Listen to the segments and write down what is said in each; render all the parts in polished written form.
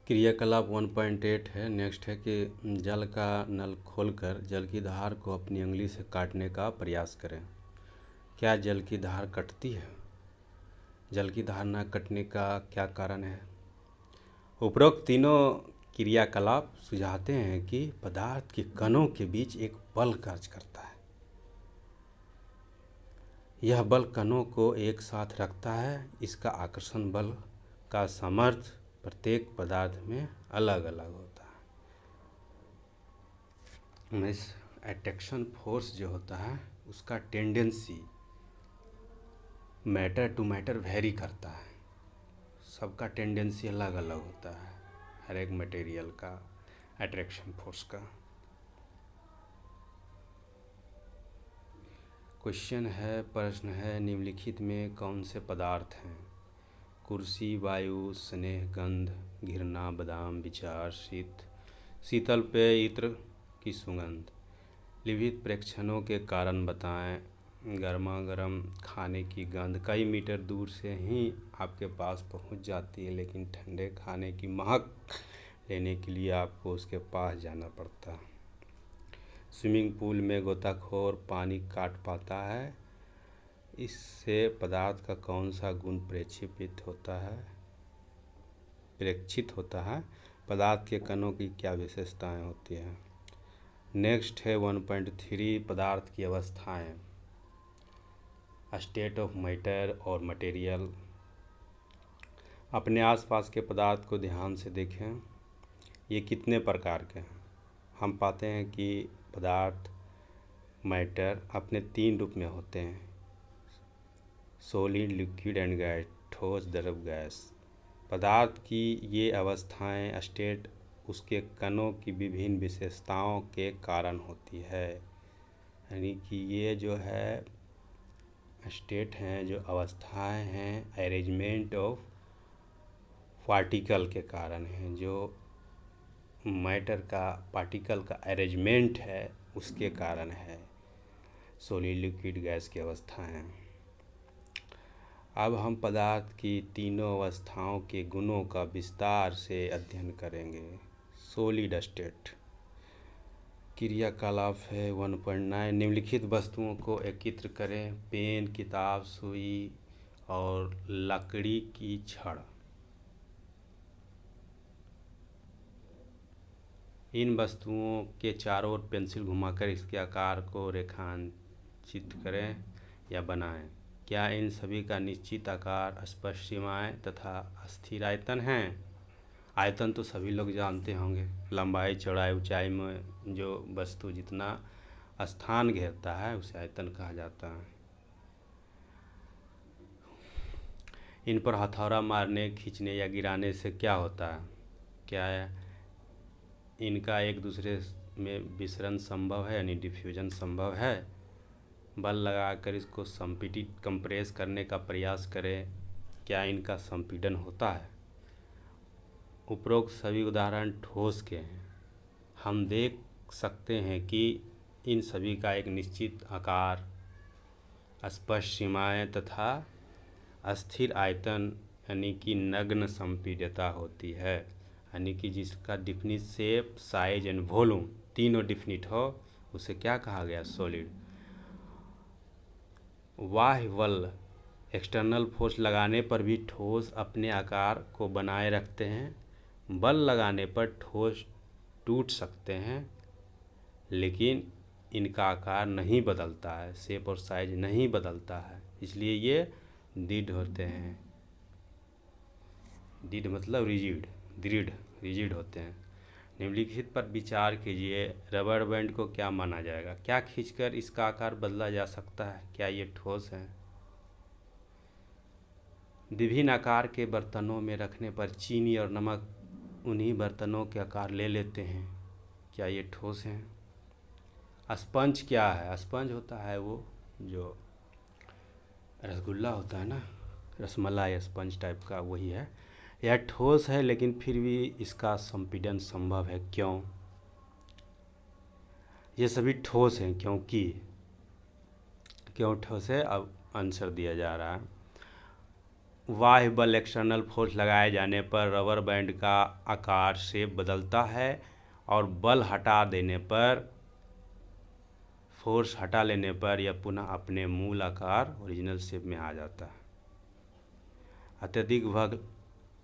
क्रियाकलाप 1.8 है। नेक्स्ट है कि जल का नल खोलकर जल की धार को अपनी उंगली से काटने का प्रयास करें। क्या जल की धार कटती है? जल की धार न कटने का क्या कारण है? उपरोक्त तीनों क्रियाकलाप सुझाते हैं कि पदार्थ के कणों के बीच एक बल कार्य करता है। यह बल कणों को एक साथ रखता है। इसका आकर्षण बल का सामर्थ्य प्रत्येक पदार्थ में अलग अलग होता है। इस अट्रैक्शन फोर्स जो होता है उसका tendency matter to matter vary करता है। सबका टेंडेंसी अलग अलग होता है, हर एक मटेरियल का अट्रैक्शन फोर्स का। क्वेश्चन है, प्रश्न है, निम्नलिखित में कौन से पदार्थ हैं? कुर्सी, वायु, स्नेह, गंध, घृणा, बादाम, विचार, शीतल पेय, इत्र की सुगंध। लिखित प्रेक्षणों के कारण बताएं। गर्मा गर्म खाने की गंध कई मीटर दूर से ही आपके पास पहुंच जाती है, लेकिन ठंडे खाने की महक लेने के लिए आपको उसके पास जाना पड़ता है। स्विमिंग पूल में गोताखोर पानी काट पाता है। इससे पदार्थ का कौन सा गुण प्रेक्षित होता है? पदार्थ के कणों की क्या विशेषताएं होती हैं? नेक्स्ट है 1.3 पदार्थ की अवस्थाएं। स्टेट ऑफ मैटर और मटेरियल। अपने आसपास के पदार्थ को ध्यान से देखें। ये कितने प्रकार के हैं? हम पाते हैं कि पदार्थ मैटर अपने 3 रूप में होते हैं: सॉलिड, लिक्विड एंड गैस, ठोस, द्रव, गैस। पदार्थ की ये अवस्थाएं स्टेट उसके कणों की विभिन्न विशेषताओं के कारण होती है। यानी कि ये जो है स्टेट हैं, जो अवस्थाएं हैं, अरेंजमेंट ऑफ पार्टिकल के कारण हैं। जो मैटर का पार्टिकल का अरेंजमेंट है उसके कारण है सॉलिड, लिक्विड, गैस की अवस्थाएं। अब हम पदार्थ की तीनों अवस्थाओं के गुणों का विस्तार से अध्ययन करेंगे। सॉलिड स्टेट क्रियाकलाप है 1.9। निम्नलिखित वस्तुओं को एकत्र करें: पेन, किताब, सुई और लकड़ी की छड़। इन वस्तुओं के चारों ओर पेंसिल घुमाकर इसके आकार को रेखांकित करें या बनाएं। क्या इन सभी का निश्चित आकार, स्पष्ट सीमाएं तथा स्थिर आयतन हैं? आयतन तो सभी लोग जानते होंगे। लंबाई, चौड़ाई, ऊंचाई में जो वस्तु जितना स्थान घेरता है उसे आयतन कहा जाता है। इन पर हथौड़ा मारने, खींचने या गिराने से क्या होता है? क्या इनका एक दूसरे में विसरण संभव है, यानी डिफ्यूजन संभव है? बल लगाकर इसको कंप्रेस करने का प्रयास करें, क्या इनका संपीड़न होता है? उपरोक्त सभी उदाहरण ठोस के हैं। हम देख सकते हैं कि इन सभी का एक निश्चित आकार, स्पष्ट सीमाएं तथा अस्थिर आयतन यानी कि नग्न संपीड्यता होती है। यानी कि जिसका definite shape, size and volume तीनों डिफिनिट हो उसे क्या कहा गया? सॉलिड। बाह्य बल, एक्सटर्नल फोर्स लगाने पर भी ठोस अपने आकार को बनाए रखते हैं। बल लगाने पर ठोस टूट सकते हैं, लेकिन इनका आकार नहीं बदलता है, शेप और साइज नहीं बदलता है, इसलिए ये दृढ़ होते हैं। दृढ़ मतलब दृढ़ होते हैं। निम्नलिखित पर विचार कीजिए। रबर बैंड को क्या माना जाएगा? क्या खींचकर इसका आकार बदला जा सकता है? क्या ये ठोस है? विभिन्न आकार के बर्तनों में रखने पर चीनी और नमक उन्हीं बर्तनों के आकार ले लेते हैं। क्या ये ठोस हैं? स्पंज क्या है? स्पंज होता है वो जो रसगुल्ला होता है ना, रसमलाई स्पंज टाइप का, वही है। यह ठोस है लेकिन फिर भी इसका संपीड़न संभव है। क्यों? ये सभी ठोस हैं क्योंकि क्यों ठोस है? अब आंसर दिया जा रहा है। बाह्य बल एक्सटर्नल फोर्स लगाए जाने पर रबर बैंड का आकार शेप बदलता है और बल हटा देने पर, फोर्स हटा लेने पर यह पुनः अपने मूल आकार ओरिजिनल शेप में आ जाता है। अत्यधिक बल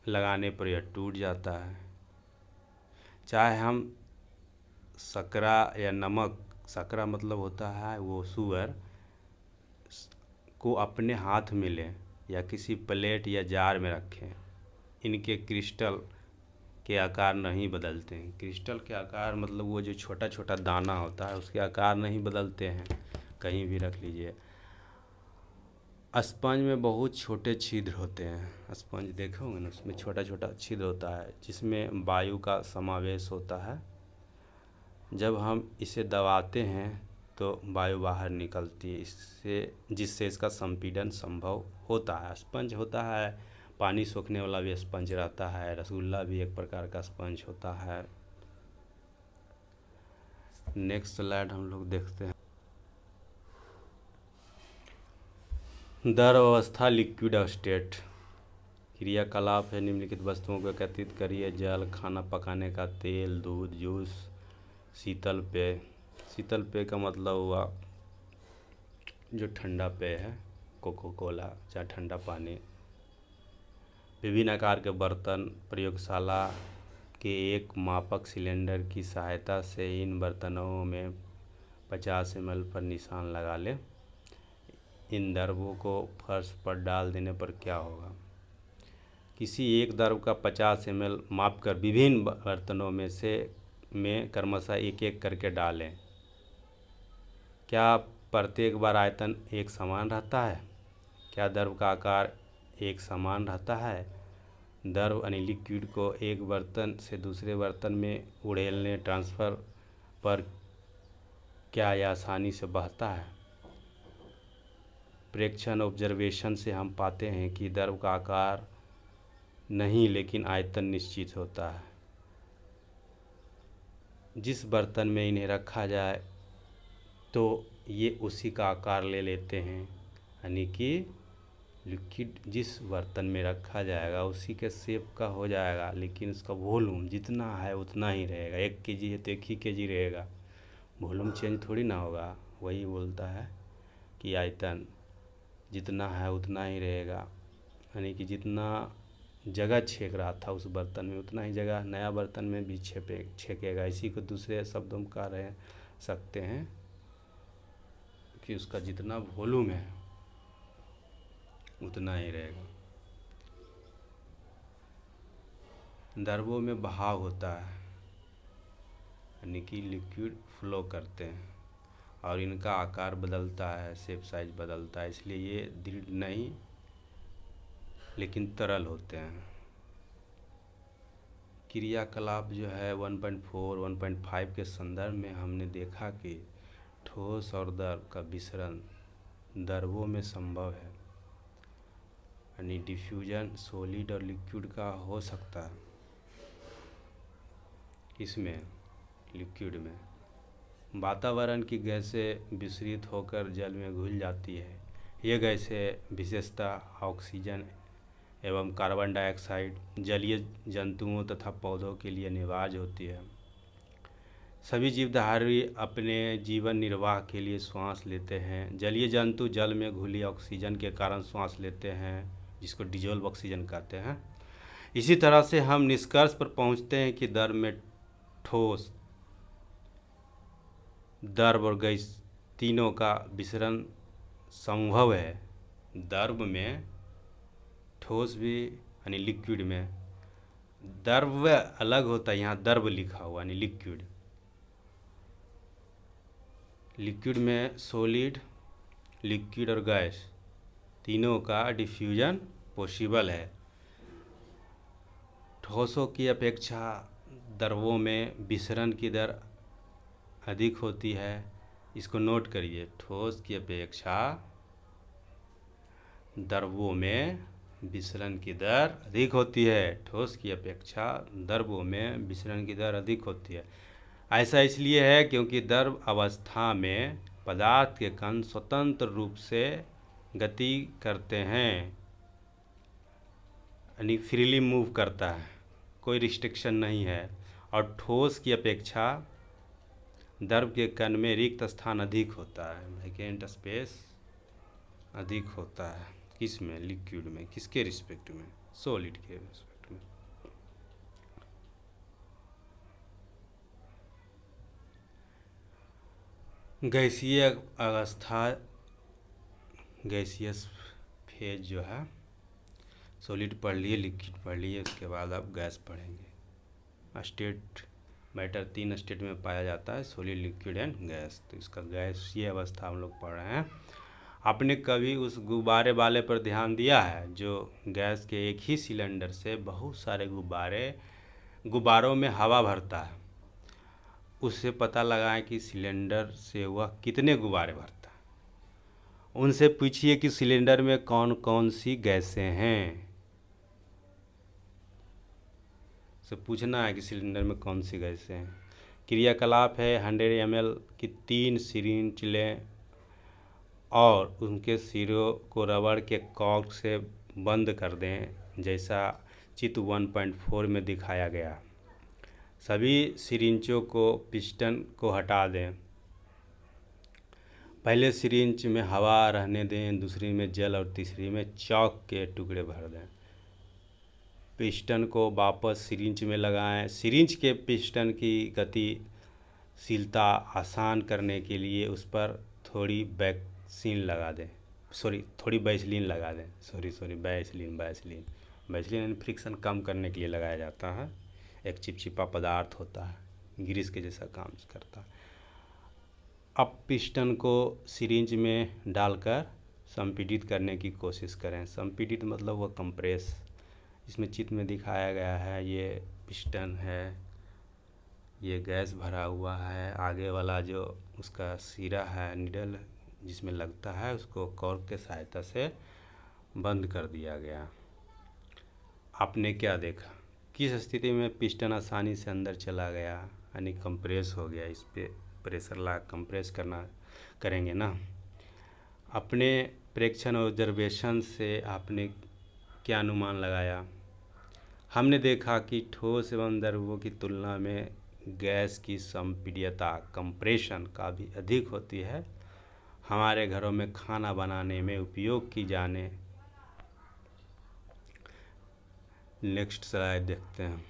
लगाने पर यह टूट जाता है। चाहे हम शकरा या नमक, शकरा मतलब होता है वो सुअर, को अपने हाथ में लें या किसी प्लेट या जार में रखें, इनके क्रिस्टल के आकार नहीं बदलते हैं। क्रिस्टल के आकार मतलब वो जो छोटा छोटा दाना होता है उसके आकार नहीं बदलते हैं, कहीं भी रख लीजिए। स्पंज में बहुत छोटे छिद्र होते हैं। स्पंज देखे होंगे ना, उसमें छोटा छोटा छिद्र होता है जिसमें वायु का समावेश होता है। जब हम इसे दबाते हैं तो वायु बाहर निकलती है, इससे जिससे इसका संपीड़न संभव होता है। स्पंज होता है, पानी सोखने वाला भी स्पंज रहता है, रसगुल्ला भी एक प्रकार का स्पंज होता है। नेक्स्ट स्लाइड हम लोग देखते हैं। द्रव अवस्था लिक्विड स्टेट। क्रियाकलाप है, निम्नलिखित वस्तुओं को एकत्रित करिए। जल, खाना पकाने का तेल, दूध, जूस, शीतल पेय। शीतल पेय का मतलब हुआ जो ठंडा पेय है, कोको कोला चाहे ठंडा पानी। विभिन्न आकार के बर्तन। प्रयोगशाला के एक मापक सिलेंडर की सहायता से इन बर्तनों में 50 ml पर निशान लगा लें। इन द्रवों को फर्श पर डाल देने पर क्या होगा? किसी एक द्रव का 50 ml मापकर विभिन्न बर्तनों में क्रमशः एक एक करके डालें। क्या प्रत्येक बार आयतन एक समान रहता है? क्या द्रव का आकार एक समान रहता है? द्रव यानी लिक्विड को एक बर्तन से दूसरे बर्तन में उड़ेलने, ट्रांसफ़र पर क्या यह आसानी से बहता है? प्रेक्षण ऑब्जर्वेशन से हम पाते हैं कि द्रव का आकार नहीं लेकिन आयतन निश्चित होता है। जिस बर्तन में इन्हें रखा जाए तो ये उसी का आकार ले लेते हैं, यानी कि लिक्विड जिस बर्तन में रखा जाएगा उसी के शेप का हो जाएगा, लेकिन उसका वॉल्यूम जितना है उतना ही रहेगा। 1 kg है तो 1 ही kg रहेगा, वॉल्यूम चेंज थोड़ी ना होगा। वही बोलता है कि आयतन जितना है उतना ही रहेगा, यानी कि जितना जगह छेक रहा था उस बर्तन में उतना ही जगह नया बर्तन में भी छेकेगा। इसी को दूसरे शब्दों में कह रहे सकते हैं कि उसका जितना वॉल्यूम है उतना ही रहेगा। द्रवों में बहाव होता है, यानी कि लिक्विड फ्लो करते हैं और इनका आकार बदलता है, शेप साइज बदलता है, इसलिए ये दृढ़ नहीं लेकिन तरल होते हैं। क्रियाकलाप जो है 1.4, 1.5 के संदर्भ में हमने देखा कि ठोस और द्रव का मिश्रण द्रवों में संभव है, यानी डिफ्यूजन सॉलिड और लिक्विड का हो सकता है। इसमें लिक्विड में वातावरण की गैसें विसरित होकर जल में घुल जाती है। ये गैसें विशेषतः ऑक्सीजन एवं कार्बन डाइऑक्साइड जलीय जंतुओं तथा पौधों के लिए अनिवार्य होती है। सभी जीवधारी अपने जीवन निर्वाह के लिए श्वास लेते हैं। जलीय जंतु जल में घुली ऑक्सीजन के कारण श्वास लेते हैं, जिसको डिजोल्व ऑक्सीजन कहते हैं। इसी तरह से हम निष्कर्ष पर पहुंचते हैं कि द्रव में ठोस, द्रव और गैस तीनों का मिश्रण संभव है। द्रव में ठोस भी यानी लिक्विड में, द्रव अलग होता है, यहाँ द्रव लिखा हुआ यानी लिक्विड। लिक्विड में सॉलिड, लिक्विड और गैस तीनों का डिफ्यूजन पॉसिबल है। ठोसों की अपेक्षा द्रवों में विसरण की दर अधिक होती है। इसको नोट करिए, ठोस की अपेक्षा द्रवों में विसरण की दर अधिक होती है। ठोस की अपेक्षा द्रवों में विसरण की दर अधिक होती है। ऐसा इसलिए है क्योंकि द्रव अवस्था में पदार्थ के कण स्वतंत्र रूप से गति करते हैं, यानी फ्रीली मूव करता है, कोई रिस्ट्रिक्शन नहीं है। और ठोस की अपेक्षा द्रव के कण में रिक्त स्थान अधिक होता है, वैकेंट स्पेस अधिक होता है। किस में? लिक्विड में। किसके रिस्पेक्ट में? सॉलिड के रिस्पेक्ट में। गैसीय अवस्था, गैसियस फेज जो है, सॉलिड पढ़ लिए, लिक्विड पढ़ लिए, उसके बाद आप गैस पढ़ेंगे। स्टेट मैटर 3 स्टेट में पाया जाता है, सॉलिड, लिक्विड एंड गैस। तो इसका गैसीय अवस्था हम लोग पढ़ रहे हैं। आपने कभी उस गुब्बारे वाले पर ध्यान दिया है जो गैस के एक ही सिलेंडर से बहुत सारे गुब्बारों में हवा भरता है? उससे पता लगाएं कि सिलेंडर से वह कितने गुब्बारे भरता है। उनसे पूछिए कि सिलेंडर में कौन कौन सी गैसें हैं। से पूछना है कि सिलेंडर में कौन सी गैसें हैं। क्रियाकलाप है 100 ml की 3 सिरिंज लें और उनके सिरों को रबड़ के कॉर्क से बंद कर दें, जैसा चित्र 1.4 में दिखाया गया। सभी सिरिंजों को पिस्टन को हटा दें। पहले सिरिंज में हवा रहने दें, दूसरी में जल और तीसरी में चॉक के टुकड़े भर दें। पिस्टन को वापस सिरिंज में लगाएं। सिरिंज के पिस्टन की गतिशीलता आसान करने के लिए उस पर थोड़ी वैक्सीन लगा दें, थोड़ी वैसलीन लगा दें। वैसलीन फ्रिक्शन कम करने के लिए लगाया जाता है। एक चिपचिपा पदार्थ होता है, ग्रीस के जैसा काम करता है। अब पिस्टन को सिरिंज में डालकर संपीड़ित करने की कोशिश करें। संपीड़ित मतलब वह कंप्रेस। इसमें चित्र में दिखाया गया है, ये पिस्टन है, ये गैस भरा हुआ है। आगे वाला जो उसका सिरा है, निडल जिसमें लगता है, उसको कॉर्क के सहायता से बंद कर दिया गया। आपने क्या देखा? किस स्थिति में पिस्टन आसानी से अंदर चला गया, यानी कंप्रेस हो गया। इस पे प्रेशर ला कंप्रेस करेंगे ना। अपने प्रेक्षण ऑब्जर्वेशन से आपने क्या अनुमान लगाया? हमने देखा कि ठोस एवं द्रवों की तुलना में गैस की संपीड्यता, कंप्रेशन काफ़ी अधिक होती है। हमारे घरों में खाना बनाने में उपयोग की जाने। नेक्स्ट स्लाइड देखते हैं।